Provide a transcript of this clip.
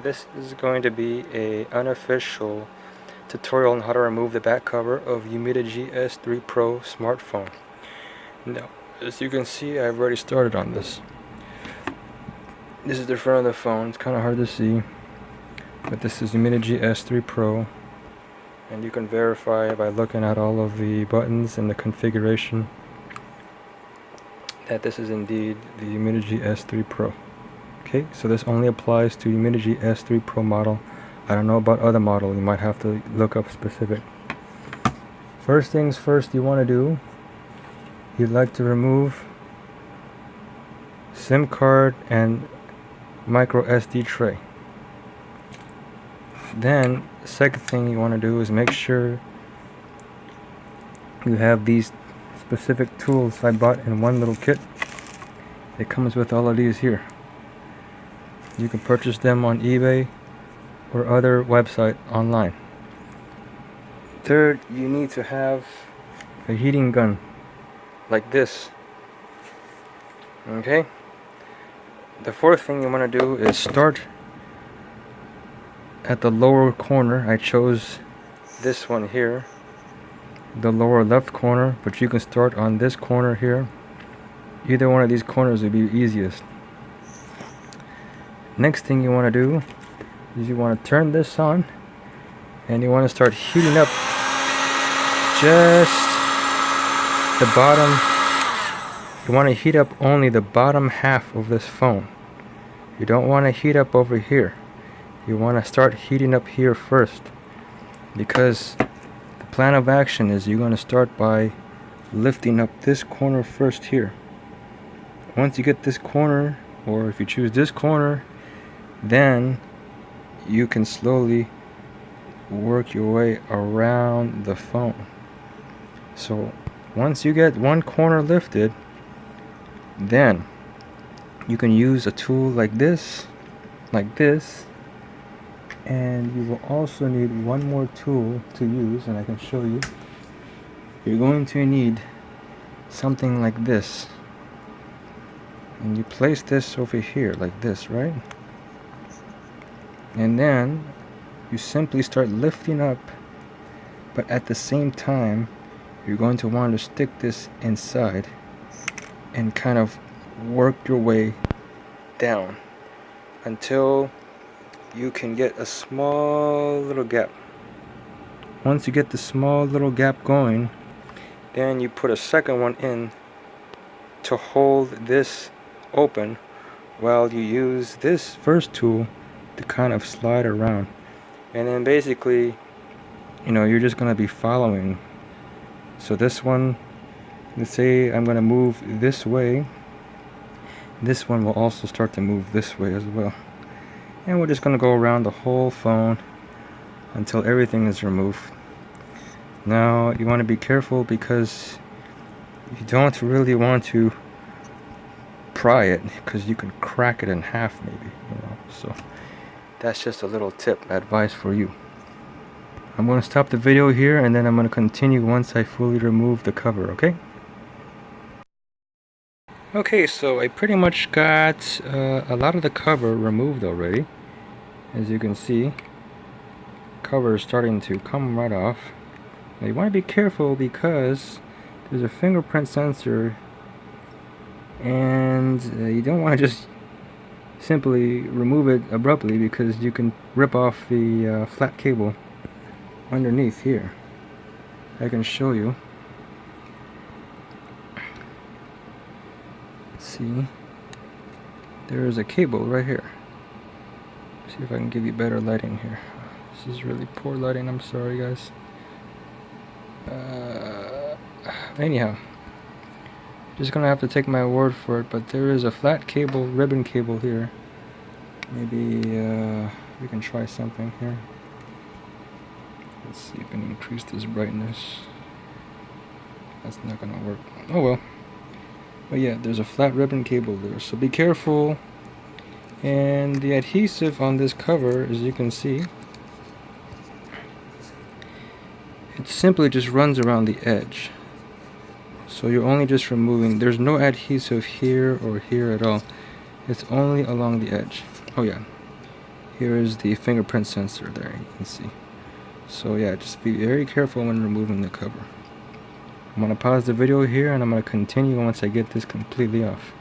and this is going to be a unofficial tutorial on how to remove the back cover of UMIDIGI S3 Pro smartphone. Now, as you can see, I've already started on this. This is the front of the phone. It's kind of hard to see, but this is UMIDIGI S3 Pro, and you can verify by looking at all of the buttons and the configuration that this is indeed the UMIDIGI S3 Pro. Okay, so this only applies to UMIDIGI S3 Pro model. I don't know about other model, you might have to look up specific. First things first, you want to do, you'd like to remove SIM card and micro SD tray. Then, the second thing you want to do is make sure you have these specific tools I bought in one little kit. It comes with all of these here. You can purchase them on eBay or other website online. Third, you need to have a heating gun like this. Okay? The fourth thing you want to do is start at the lower corner. I chose this one here, the lower left corner, but you can start on this corner here. Either one of these corners would be easiest. Next thing you want to do is you want to turn this on, and you want to start heating up just the bottom. You want to heat up only the bottom half of this phone. You don't want to heat up over here. You want to start heating up here first, because the plan of action is you're going to start by lifting up this corner first here. Once you get this corner, or if you choose this corner, then you can slowly work your way around the phone. So once you get one corner lifted, then you can use a tool like this, and you will also need one more tool to use, and I can show you. You're going to need something like this, and you place this over here like this, right? And then you simply start lifting up, but at the same time you're going to want to stick this inside and kind of work your way down until you can get a small little gap. Once you get the small little gap going, then you put a second one in to hold this open while you use this first tool to kind of slide around. And then basically, you're just going to be following. So this one, let's say I'm going to move this way, this one will also start to move this way as well. And we're just going to go around the whole phone until everything is removed. Now you want to be careful, because you don't really want to pry it, because you can crack it in half maybe, so that's just a little tip, advice for you. I'm going to stop the video here, and then I'm going to continue once I fully remove the cover, okay? Okay, so I pretty much got a lot of the cover removed already. As you can see, cover is starting to come right off. Now you want to be careful, because there's a fingerprint sensor, and you don't want to just simply remove it abruptly, because you can rip off the flat cable underneath here. I can show you. Let's see, there is a cable right here. See if I can give you better lighting here. This is really poor lighting, I'm sorry guys. Anyhow, just gonna have to take my word for it, but there is a flat cable, ribbon cable here. Maybe we can try something here. Let's see if I can increase this brightness. That's not gonna work. Oh well. But yeah, there's a flat ribbon cable there, so be careful. And the adhesive on this cover, as you can see, it simply just runs around the edge. So you're only just removing, there's no adhesive here or here at all. It's only along the edge. Oh yeah, here is the fingerprint sensor there, you can see. So yeah, just be very careful when removing the cover. I'm going to pause the video here and I'm going to continue once I get this completely off.